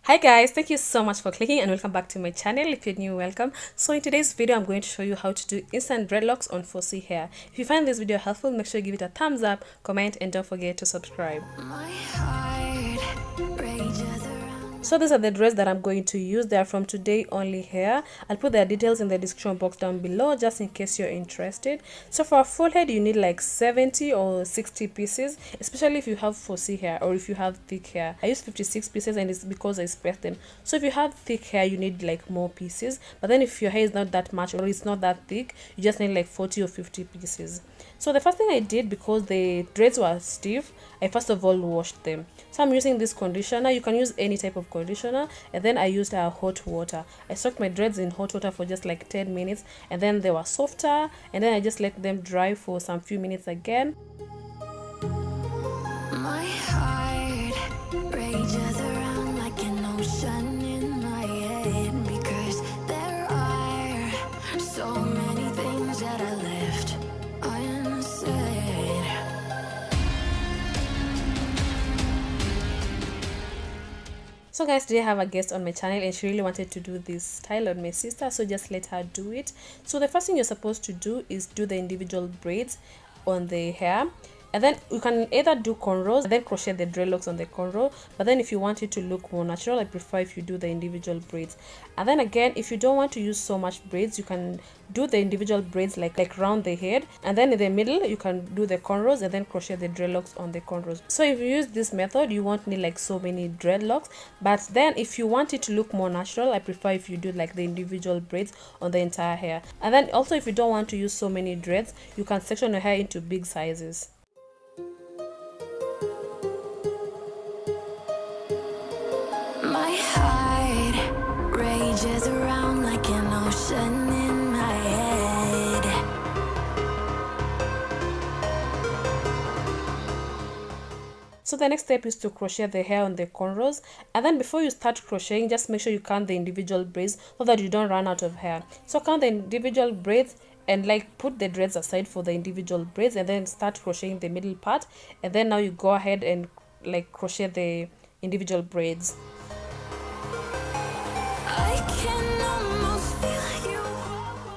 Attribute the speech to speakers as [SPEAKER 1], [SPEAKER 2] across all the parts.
[SPEAKER 1] Hi guys, thank you so much for clicking and welcome back to my channel. If you're new, welcome. So in today's video I'm going to show you how to do instant dreadlocks on fussy hair. If you find this video helpful, make sure you give it a thumbs up, comment, and don't forget to subscribe. So these are the dreads that I'm going to use. They are from Todayonly hair. I'll put their details in the description box down below just in case you're interested. So for a full head you need like 70 or 60 pieces, especially if you have fussy hair or if you have thick hair. I use 56 pieces and it's because I spread them. So if you have thick hair you need like more pieces, but then if your hair is not that much or it's not that thick, you just need like 40 or 50 pieces. So the first thing I did, because the dreads were stiff, I first of all washed them. So I'm using this conditioner. You can use any type of conditioner, and then I used hot water. I soaked my dreads in hot water for just like 10 minutes, and then they were softer, and then I just let them dry for some few minutes again. My heart rages around like an ocean in my head, because there are so many things that I left unsaid. So guys, today I have a guest on my channel and she really wanted to do this style on my sister, so just let her do it. So the first thing you're supposed to do is do the individual braids on the hair, and then you can either do cornrows and then crochet the dreadlocks on the cornrow, but then if you want it to look more natural, I prefer if you do the individual braids. And then again, if you don't want to use so much braids, you can do the individual braids like round the head, and then in the middle you can do the cornrows and then crochet the dreadlocks on the cornrows. So if you use this method, you won't need like so many dreadlocks, but then if you want it to look more natural, I prefer if you do like the individual braids on the entire hair. And then also, if you don't want to use so many dreads, you can section your hair into big sizes. My heart rages around like an ocean in my head. So the next step is to crochet the hair on the cornrows, and then before you start crocheting, just make sure you count the individual braids so that you don't run out of hair. So count the individual braids and like put the dreads aside for the individual braids, and then start crocheting the middle part, and then now you go ahead and like crochet the individual braids.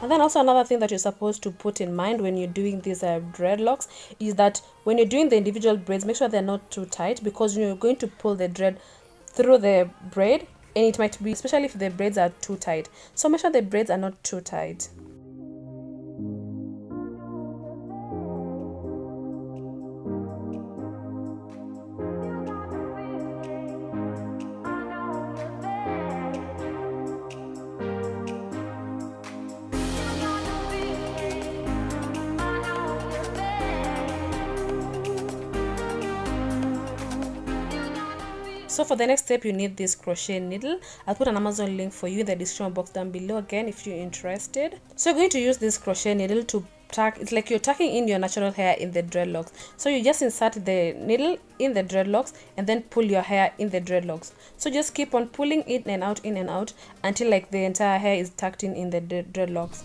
[SPEAKER 1] And then also another thing that you're supposed to put in mind when you're doing these dreadlocks is that when you're doing the individual braids, make sure they're not too tight, because you're going to pull the dread through the braid and it might be, especially if the braids are too tight. So make sure the braids are not too tight. So for the next step, you need this crochet needle. I'll put an Amazon link for you in the description box down below again if you're interested. So you're going to use this crochet needle to tuck. It's like you're tucking in your natural hair in the dreadlocks. So you just insert the needle in the dreadlocks and then pull your hair in the dreadlocks. So just keep on pulling in and out until like the entire hair is tucked in the dreadlocks.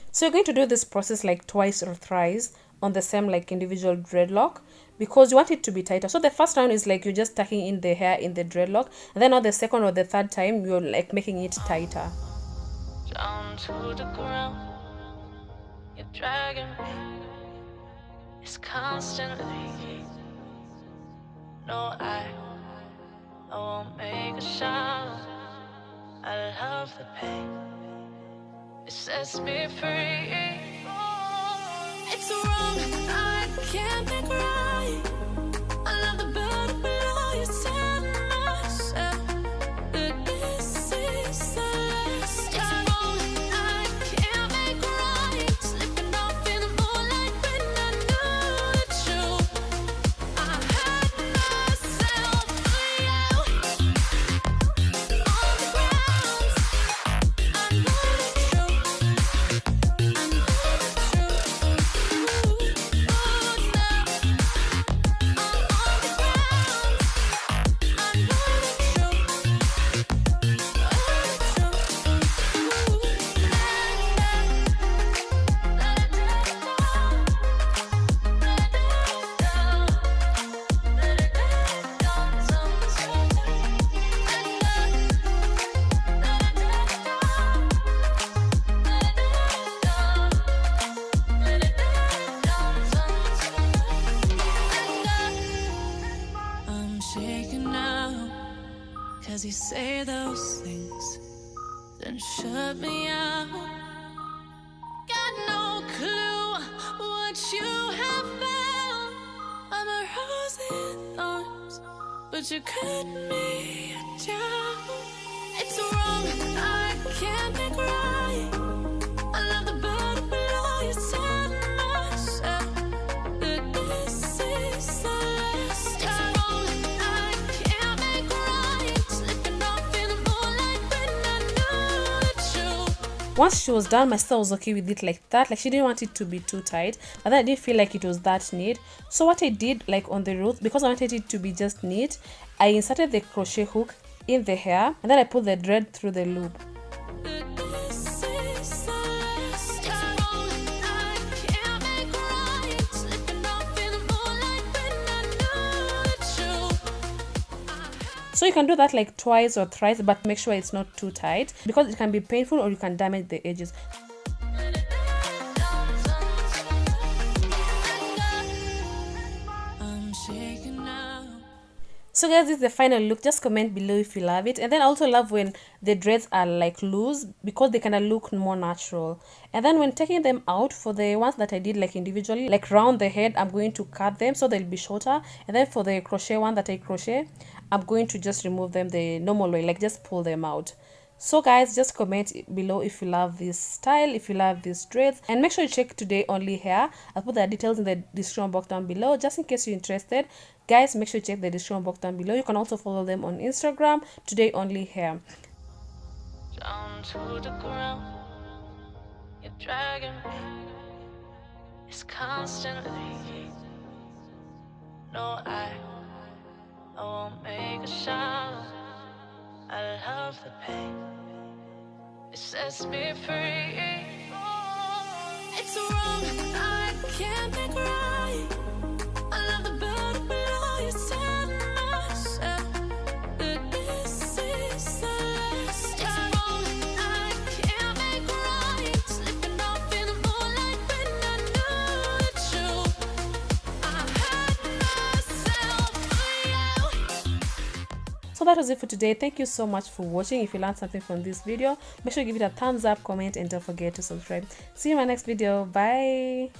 [SPEAKER 1] So you're going to do this process like twice or thrice on the same like individual dreadlock, because you want it to be tighter. So the first round is like you're just tucking in the hair in the dreadlock, and then on the second or the third time you're like making it tighter. Down to the ground, you're dragging me. It's constantly. No, I won't make a sound. I love the pain. It sets me free. It's wrong, I can't think right. I love the bird below you, tell myself that this is the last time. It's wrong, I can't make right. Slipping off in the moonlight when I knew the truth.
[SPEAKER 2] Cause you say those things, then shut me out. Got no clue what you have found. I'm a rose in thorns, but you cut me down. It's wrong, I can't make right. I love the bird below you, said myself that this is the last time. It's wrong, I can't make right. Slipping off in the moonlight when I knew the truth.
[SPEAKER 1] Once she was done, my sister was okay with it like that. Like she didn't want it to be too tight, but then I didn't feel like it was that neat. So what I did, like on the root, because I wanted it to be just neat, I inserted the crochet hook in the hair and then I put the thread through the loop. So you can do that like twice or thrice, but make sure it's not too tight because it can be painful or you can damage the edges. So guys, this is the final look. Just comment below if you love it. And then I also love when the dreads are like loose because they kind of look more natural. And then when taking them out, for the ones that I did like individually, like round the head, I'm going to cut them so they'll be shorter. And then for the crochet one that I crochet, I'm going to just remove them the normal way, like just pull them out. So guys, just comment below if you love this style, if you love these dreads, and make sure you check Todayonly hair. I'll put the details in the description box down below just in case you're interested. Guys, make sure you check the description box down below. You can also follow them on Instagram, Todayonly hair.
[SPEAKER 2] Down to the ground, you're dragging me. It's constantly. No, I won't make a sound. I love the pain. It sets me free. It's wrong, I can't make right. I love the bird below you, said myself that this is the last. It's wrong, I can't make right. Slipping off in the moonlight when I knew the truth. I had myself for you.
[SPEAKER 1] So that was it for today. Thank you so much for watching. If you learned something from this video, make sure you give it a thumbs up, comment, and don't forget to subscribe. See you in my next video. Bye.